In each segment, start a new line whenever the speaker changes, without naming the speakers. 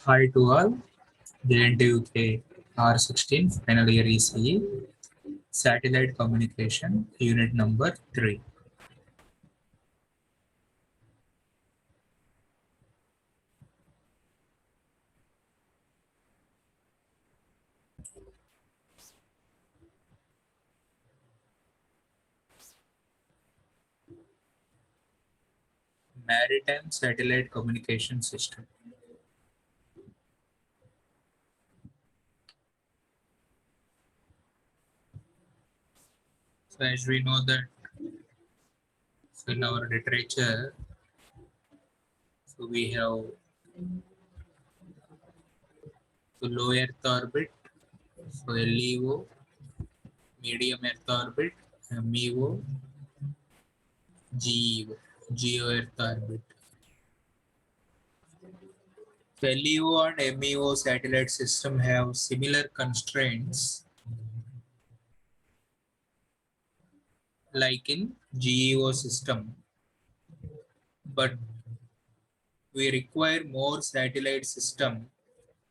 Hi to all. JNTUK R16 final year ECE satellite communication unit number 3. Maritime satellite communication system. So as we know that in our literature, so we have the low Earth orbit, so LEO, medium Earth orbit, MEO, GEO, Geo Earth orbit. So LEO and MEO satellite system have similar constraints like in GEO system, but we require more satellite system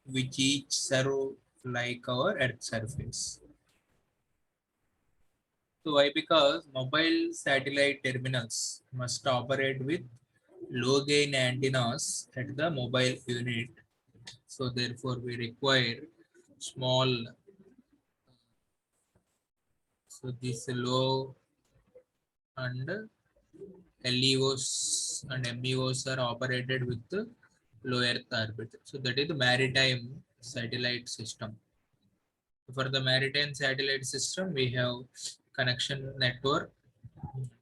which each serve like our Earth surface. So why? Because mobile satellite terminals must operate with low gain antennas at the mobile unit. So therefore we require small, so this low and LEOs and MEOs are operated with the low Earth orbit. So that is the maritime satellite system. For the maritime satellite system, we have connection network,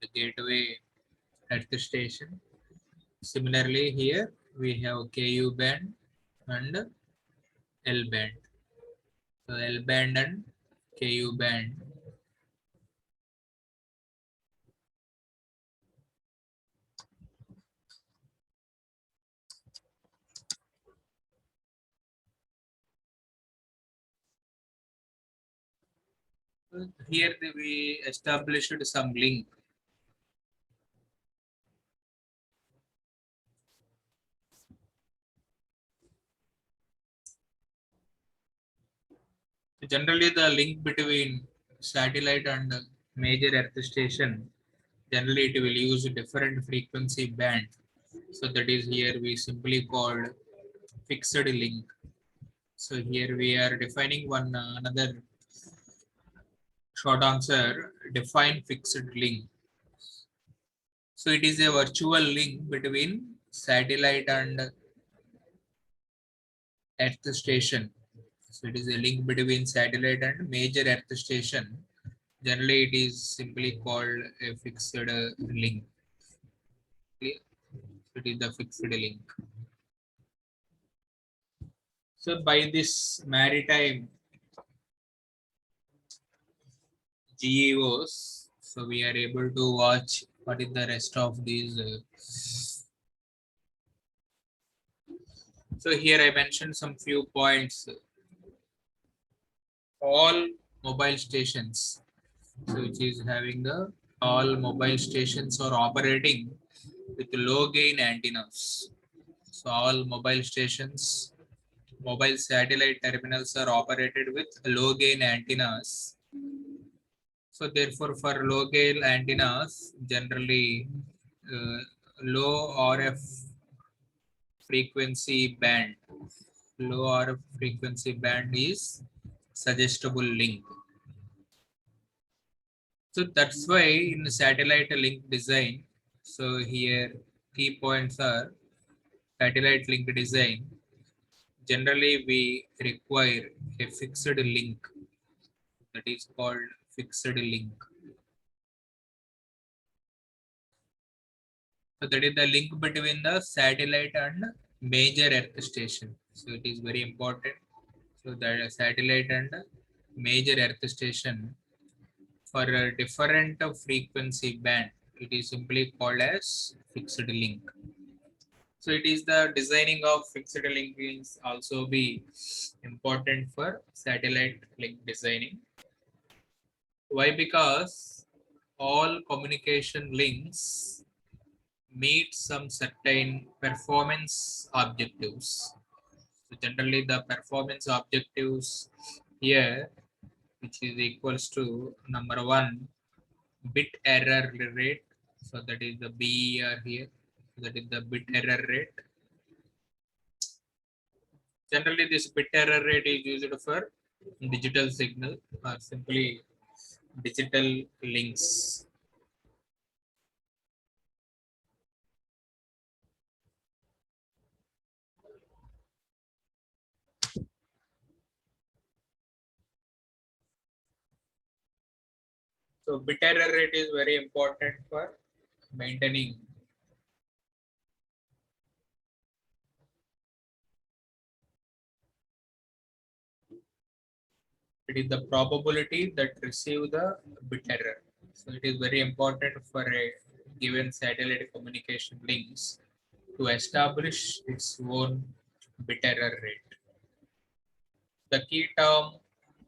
the gateway at the station. Similarly, here we have KU band and L band. So L band and KU band. Here we established some link. Generally, the link between satellite and major earth station, generally it will use a different frequency band. So that is here we simply called fixed link. So here we are defining one another short answer, define fixed link. So it is a virtual link between satellite and earth station. So it is a link between satellite and major earth station. Generally it is simply called a fixed link. Clear? It is the fixed link. So by this maritime GEOs, so we are able to watch what is the rest of these. So here I mentioned some few points. All mobile stations, so which is having the all mobile stations are operating with low gain antennas. So all mobile stations, mobile satellite terminals are operated with low gain antennas. So therefore, for low gain antennas, generally low RF frequency band, low RF frequency band is suggestible link. So that's why in satellite link design, so here key points are satellite link design. Generally, we require a fixed link that is called fixed link. So that is the link between the satellite and major earth station. So it is very important. So the satellite and major earth station for a different frequency band, it is simply called as fixed link. So it is the designing of fixed link is also be important for satellite link designing. Why? Because all communication links meet some certain performance objectives. generally the performance objectives here, which is equals to number one, bit error rate. So that is the BER here. That is the bit error rate. Generally, this bit error rate is used for digital signal or simply digital links. So bit error rate is very important for maintaining. It is the probability that receive the bit error. So it is very important for a given satellite communication links to establish its own bit error rate. The key term,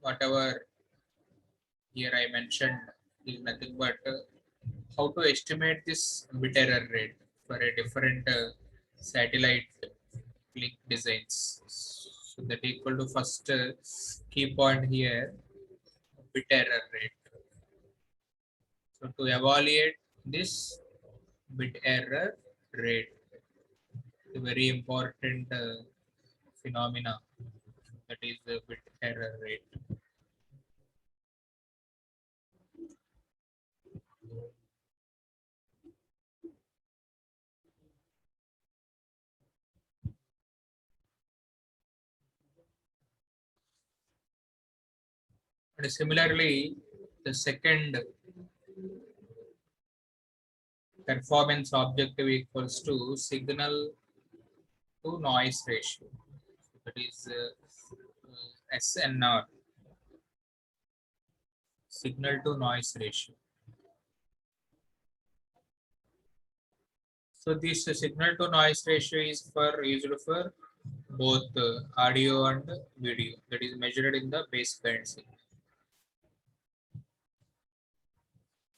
whatever here I mentioned, is nothing but how to estimate this bit error rate for a different satellite link designs. So that equal to first key point here, bit error rate. So to evaluate this bit error rate, a very important phenomena, that is the bit error rate. And similarly, the second performance objective equals to signal to noise ratio. That is SNR, signal to noise ratio. So this signal to noise ratio is for used for both audio and video, that is measured in the baseband signal.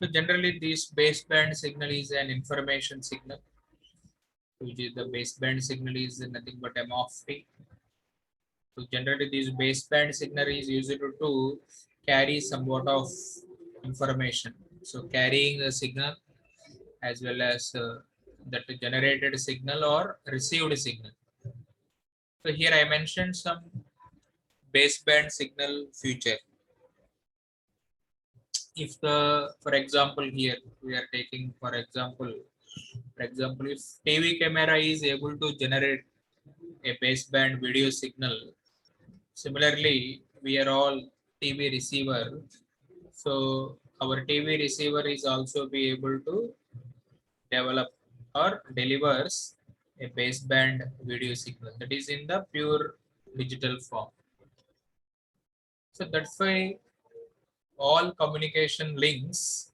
So generally this baseband signal is an information signal, which is the baseband signal is nothing but M of t. So generally this baseband signal is used to carry somewhat of information. So carrying the signal as well as that generated signal or received signal. So here I mentioned some baseband signal feature. If the, for example, here we are taking, for example, if TV camera is able to generate a baseband video signal, similarly, we are all TV receiver. So our TV receiver is also be able to develop or delivers a baseband video signal that is in the pure digital form. So that's why all communication links,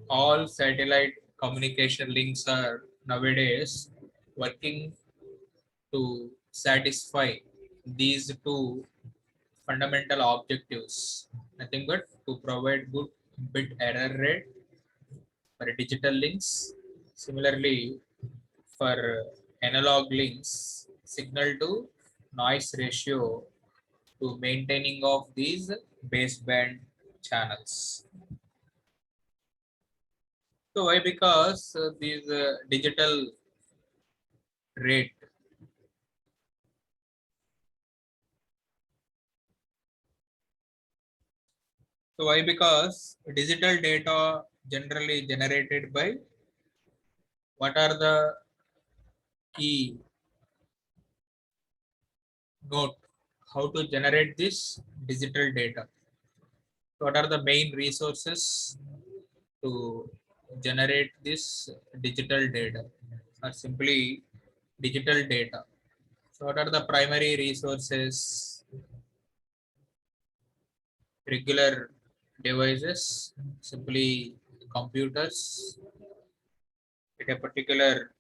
all satellite communication links are nowadays working to satisfy these two fundamental objectives. Nothing but to provide good bit error rate for digital links. Similarly, for analog links, signal to noise ratio to maintaining of these baseband channels. So why? Because these digital rate, so why? Because digital data generally generated by, what are the key note how to generate this digital data? What are the main resources to generate this digital data, or simply digital data? So what are the primary resources? Regular devices, simply computers at a particular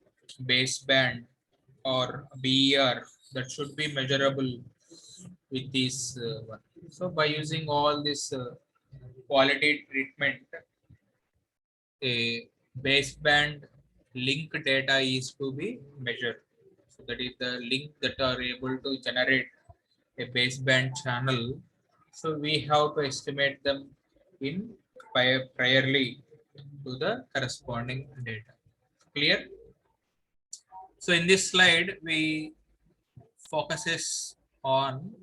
baseband or BER that should be measurable with this one. So by using all this quality treatment, a baseband link data is to be measured. So that is the link that are able to generate a baseband channel. So we have to estimate them in priorly to the corresponding data. Clear? So in this slide, we focuses on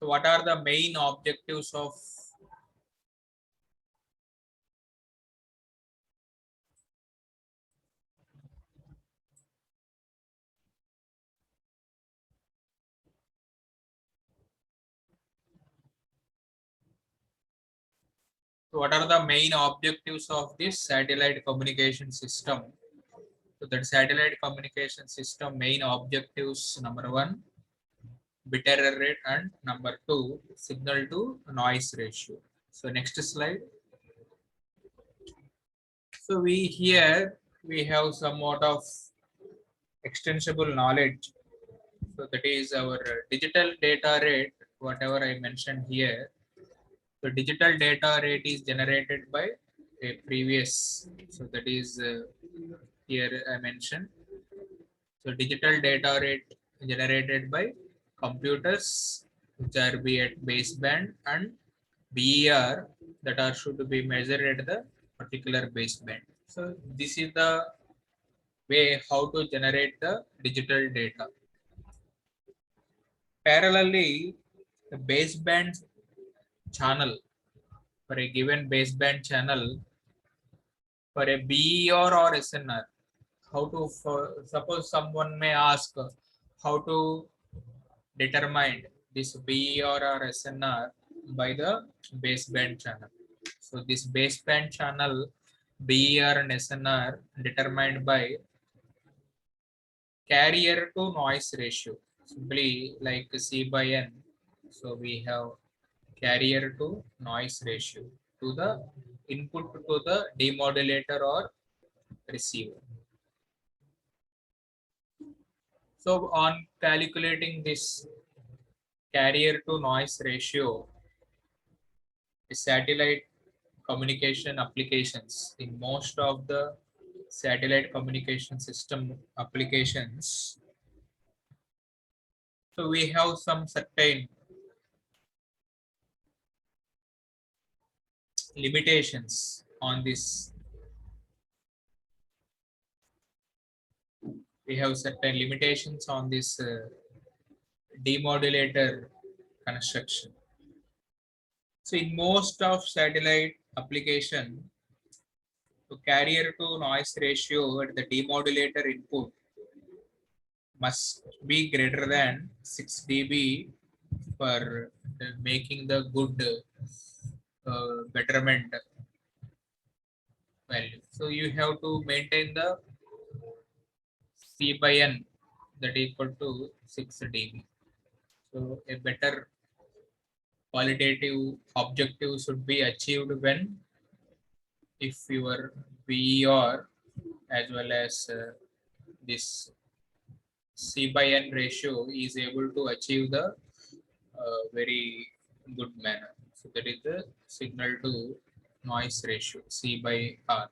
what are the main objectives of this satellite communication system? So that satellite communication system main objectives: number one, bit error rate, and number two, signal to noise ratio. So next slide. So we have somewhat of extensible knowledge. So that is our digital data rate, whatever I mentioned here. So digital data rate is generated by a previous. So that is here I mentioned. So digital data rate generated by computers, which are be at baseband, and BER that are should be measured at the particular baseband. So this is the way how to generate the digital data. Parallelly, the baseband channel, for a given baseband channel, for a BER or SNR, how to, suppose someone may ask how to determine this BER or SNR by the baseband channel. So this baseband channel BER and SNR determined by carrier to noise ratio, simply like C by N. So we have carrier to noise ratio to the input to the demodulator or receiver. So on calculating this carrier to noise ratio, satellite communication applications, in most of the satellite communication system applications, so we have some certain limitations on this. We have certain limitations on this demodulator construction. So in most of satellite application, to carrier to noise ratio at the demodulator input must be greater than 6 dB for making the good betterment value. So you have to maintain the C by N that equal to 6 dB. So a better qualitative objective should be achieved when if your VER as well as this C by N ratio is able to achieve the very good manner. So that is the signal to noise ratio, C by R.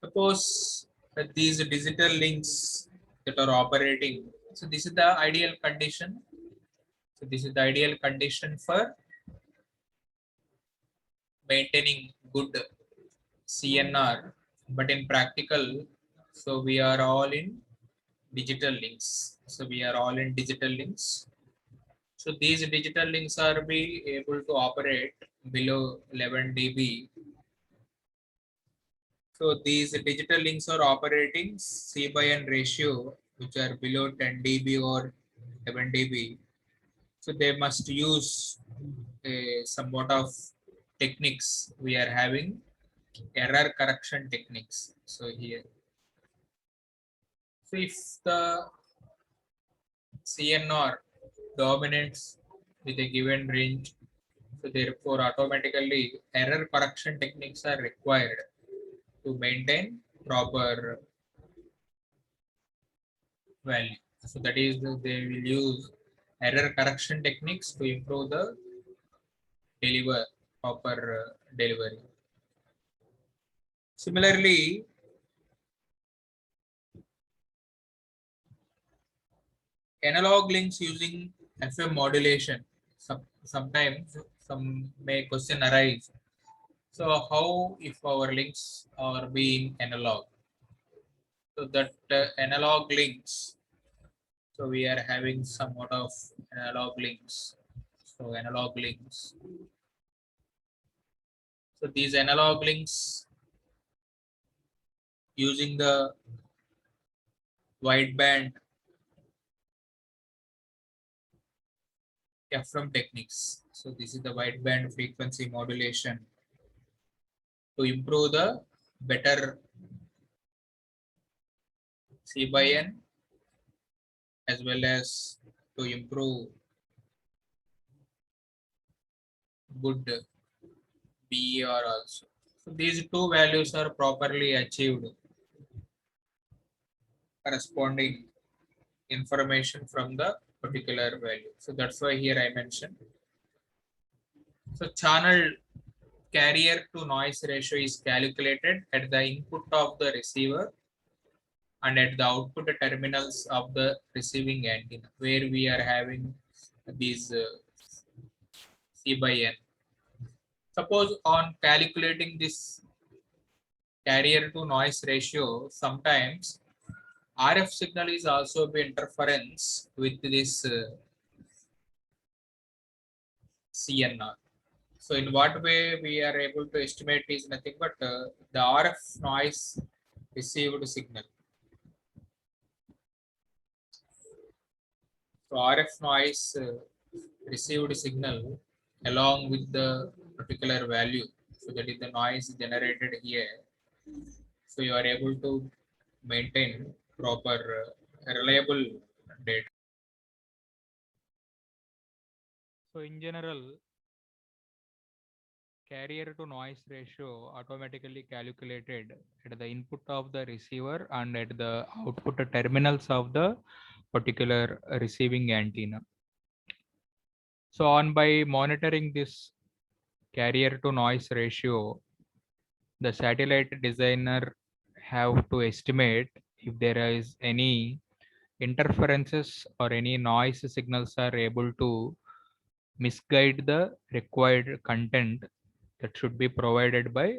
Suppose that these digital links that are operating, so this is the ideal condition. So this is the ideal condition for maintaining good CNR, but in practical, so we are all in digital links. So we are all in digital links. So these digital links are be able to operate below 11 dB. So these digital links are operating C by N ratio, which are below 10 dB or 11 dB. So they must use a somewhat of techniques. We are having error correction techniques. So here, so if the CNR dominates with a given range, so therefore automatically error correction techniques are required to maintain proper value. So that is they will use error correction techniques to improve the deliver proper delivery. Similarly, analog links using FM modulation. Sometimes some may question arise. So how if our links are being analog? So that analog links. So we are having somewhat of analog links. So analog links. So these analog links using the wideband FM techniques. So this is the wideband frequency modulation to improve the better C by N as well as to improve good BER also. So these two values are properly achieved, corresponding information from the particular value. So that's why here I mentioned. So channel carrier to noise ratio is calculated at the input of the receiver and at the output terminals of the receiving antenna, where we are having these C by N. Suppose on calculating this carrier to noise ratio, sometimes RF signal is also be interference with this CNR. So in what way we are able to estimate is nothing but the RF noise received signal. So RF noise received signal along with the particular value. So that is the noise generated here. So you are able to maintain proper reliable data. So in general, carrier to noise ratio automatically calculated at the input of the receiver and at the output terminals of the particular receiving antenna. So on by monitoring this carrier to noise ratio, the satellite designer have to estimate if there is any interferences or any noise signals are able to misguide the required content that should be provided by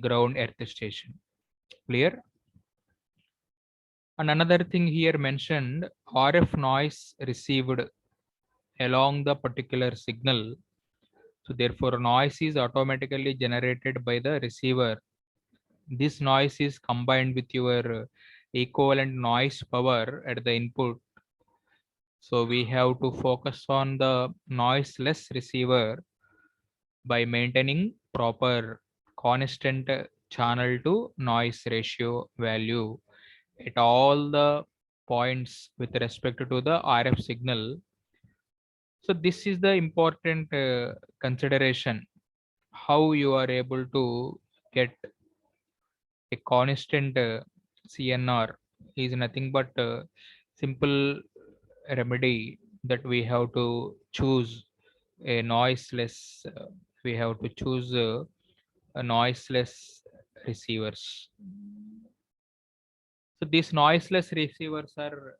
ground earth station. Clear? And another thing here mentioned, RF noise received along the particular signal. So therefore noise is automatically generated by the receiver. This noise is combined with your equivalent noise power at the input. So we have to focus on the noiseless receiver by maintaining proper constant channel to noise ratio value at all the points with respect to the RF signal. So this is the important consideration, how you are able to get a constant CNR is nothing but a simple remedy that we have to choose a noiseless, we have to choose a noiseless receivers. So these noiseless receivers are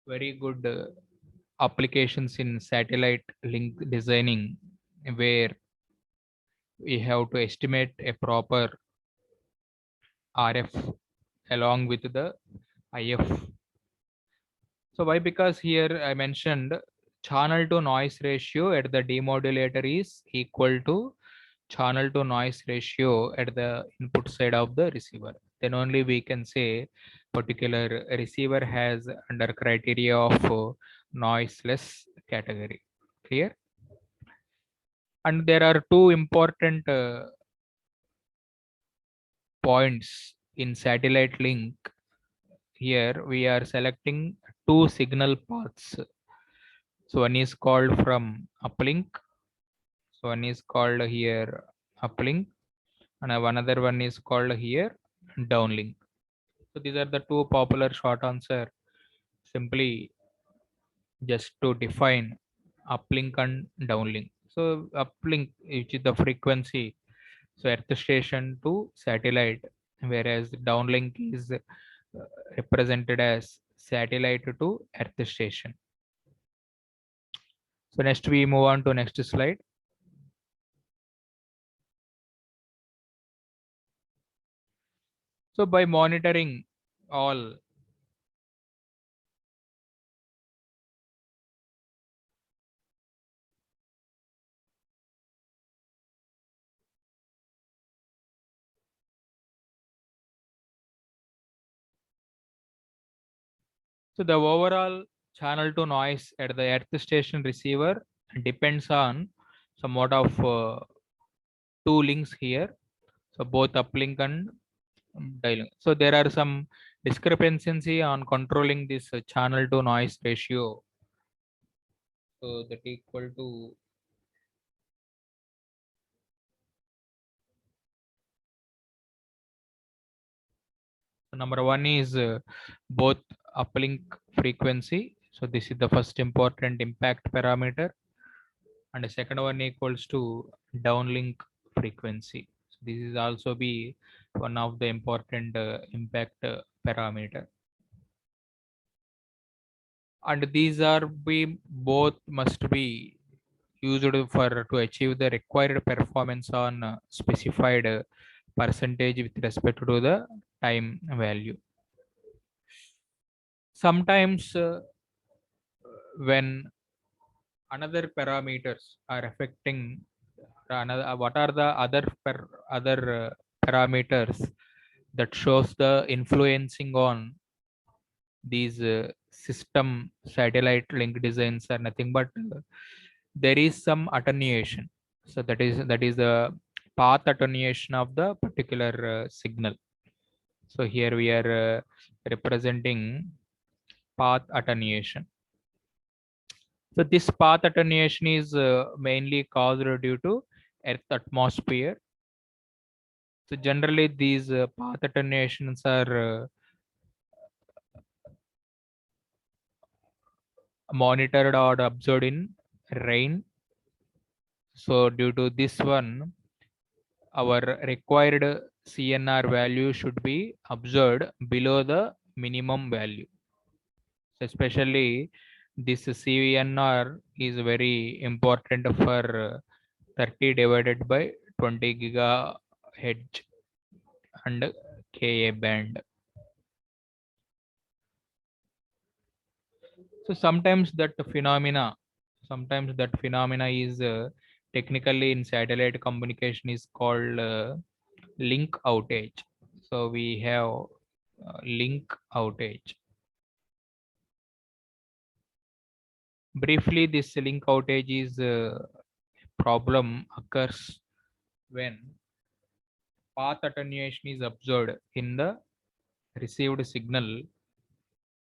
very good applications in satellite link designing, where we have to estimate a proper RF along with the IF. So why? Because here I mentioned channel to noise ratio at the demodulator is equal to channel to noise ratio at the input side of the receiver. Then only we can say particular receiver has under criteria of noiseless category. Clear? And there are two important points in satellite link. Here we are selecting two signal paths. So one is called from uplink. So one is called here uplink, and another one is called here downlink. So these are the two popular short answer. Simply just to define uplink and downlink. So uplink, which is the frequency, so earth station to satellite, whereas downlink is represented as satellite to earth station. So next we move on to next slide. So by monitoring all so the overall channel to noise at the earth station receiver depends on somewhat of two links here. So both uplink and dialing. So there are some discrepancy on controlling this channel to noise ratio. So that equal to number one is both uplink frequency. So this is the first important impact parameter, and the second one equals to downlink frequency. So this is also be one of the important impact parameter. And these are be both must be used for to achieve the required performance on specified percentage with respect to the time value. Sometimes when another parameters are affecting another, what are the other parameters that shows the influencing on these system satellite link designs are nothing but there is some attenuation. So that is the path attenuation of the particular signal. So here we are representing path attenuation. So this path attenuation is mainly caused due to earth atmosphere. So generally these path attenuations are monitored or observed in rain. So due to this one, our required CNR value should be observed below the minimum value. So especially this CNR is very important for 30 divided by 20 gigahertz and Ka band. So sometimes that phenomena is technically in satellite communication is called link outage. So we have link outage. Briefly, this link outage is problem occurs when path attenuation is observed in the received signal,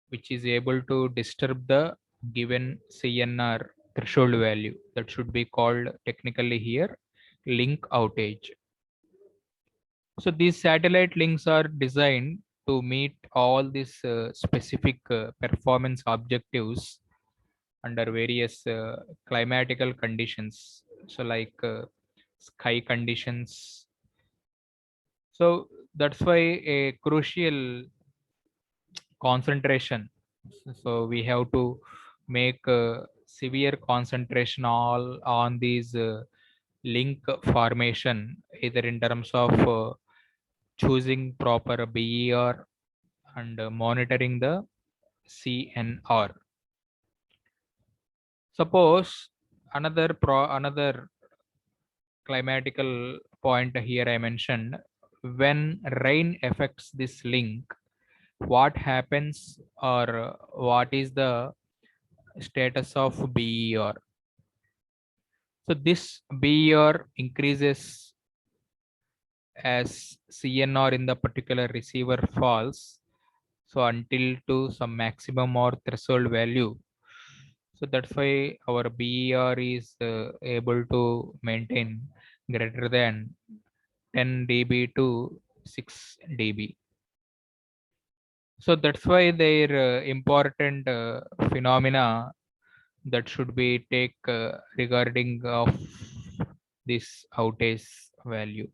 which is able to disturb the given CNR threshold value. That should be called technically here link outage. So these satellite links are designed to meet all these specific performance objectives under various climatical conditions. So like sky conditions. So that's why a crucial concentration. So we have to make severe concentration all on these link formation, either in terms of choosing proper BER and monitoring the CNR. Suppose another climatical point here I mentioned, when rain affects this link, what happens or what is the status of BER? So this BER increases as CNR in the particular receiver falls. So until to some maximum or threshold value. So that's why our BER is able to maintain greater than 10 dB to 6 dB. So that's why their important phenomena that should be take regarding of this outage value.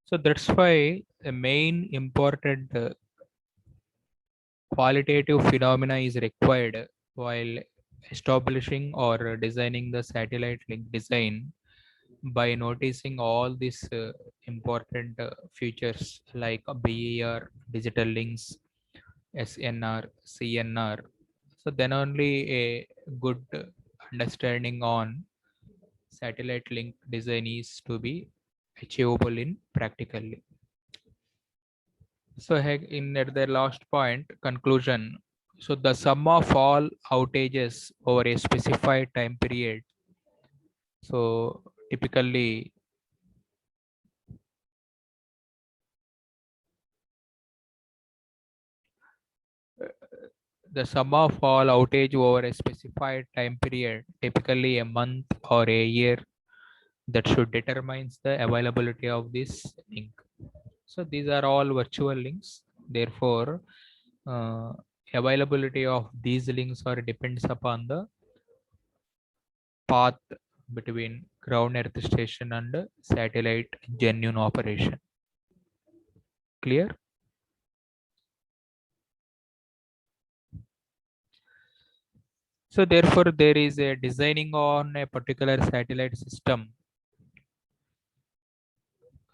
So that's why a main important qualitative phenomena is required while establishing or designing the satellite link design, by noticing all these important features like BER, digital links, SNR, CNR. So then only a good understanding on satellite link design is to be achievable in practically. So in at the last point, conclusion. So the sum of all outages over a specified time period. So typically the sum of all outage over a specified time period, typically a month or a year, that should determines the availability of this link. So these are all virtual links. Therefore, uh, availability of these links or depends upon the path between ground earth station and satellite genuine operation. Clear? So therefore, there is a designing on a particular satellite system.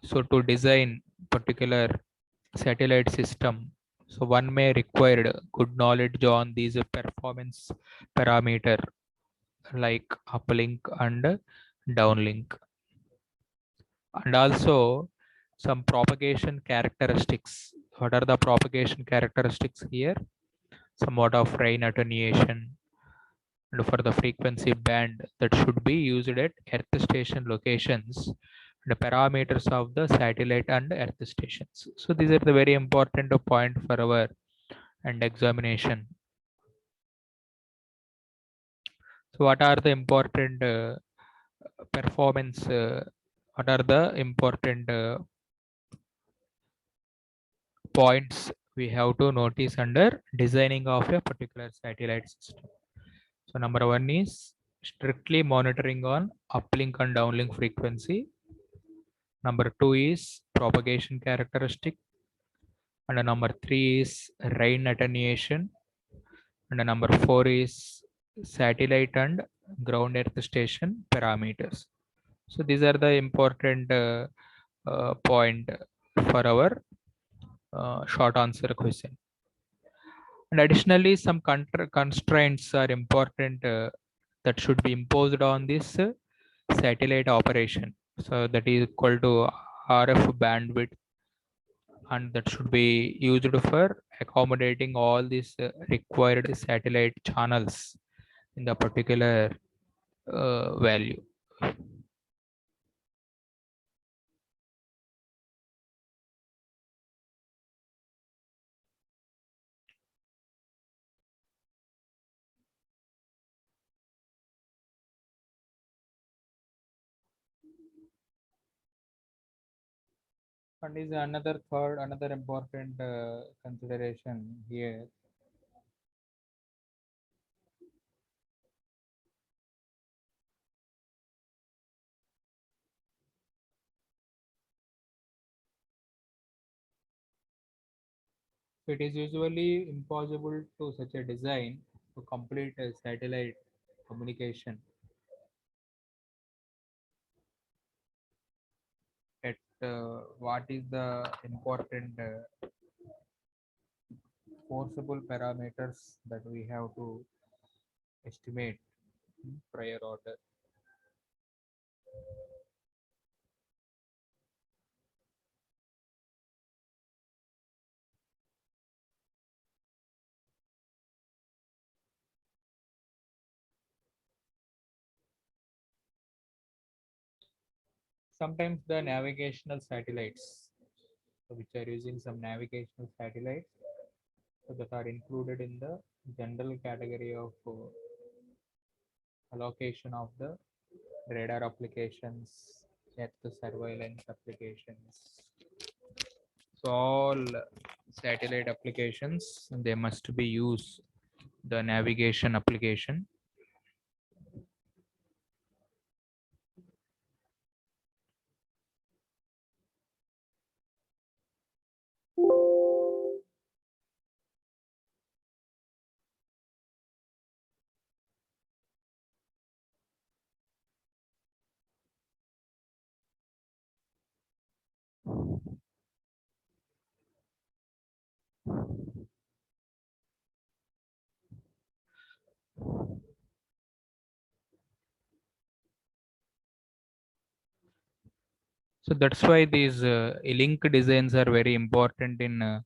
So to design particular satellite system, so one may require good knowledge on these performance parameter like uplink and downlink, and also some propagation characteristics. What are the propagation characteristics here? Somewhat of rain attenuation, and for the frequency band that should be used at earth station locations, the parameters of the satellite and earth stations. So these are the very important point for our and examination. So what are the important performance? What are the important points we have to notice under designing of a particular satellite system? So number one is strictly monitoring on uplink and downlink frequency. Number two is propagation characteristic. And number three is rain attenuation. And number four is satellite and ground earth station parameters. So these are the important point for our short answer question. And additionally, some constraints are important that should be imposed on this satellite operation. So that is equal to RF bandwidth, and that should be used for accommodating all these required satellite channels in the particular value. And is another important consideration here. It is usually impossible to such a design to complete a satellite communication at what is the important forcible parameters that we have to estimate in prior order. sometimes the navigational satellites, so which are using some navigational satellites, so that are included in the general category of allocation of the radar applications, depth surveillance applications. So all satellite applications, they must be use the navigation application. So that's why these link designs are very important in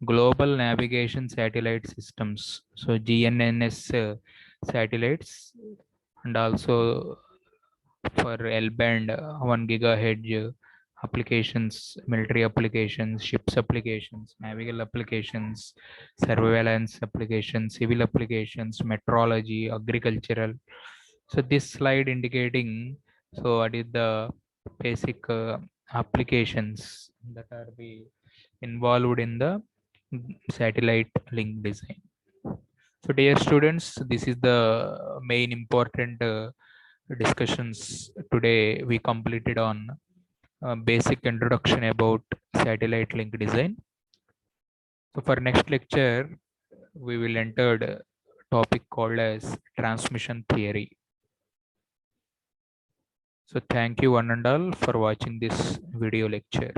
global navigation satellite systems. So GNSS satellites, and also for L-band 1 gigahertz applications, military applications, ships applications, naval applications, surveillance applications, civil applications, metrology, agricultural. So this slide indicating, so what is the basic applications that are be involved in the satellite link design. So dear students, this is the main important discussions today we completed on basic introduction about satellite link design. So for next lecture, we will enter the topic called as transmission theory. So thank you one and all for watching this video lecture.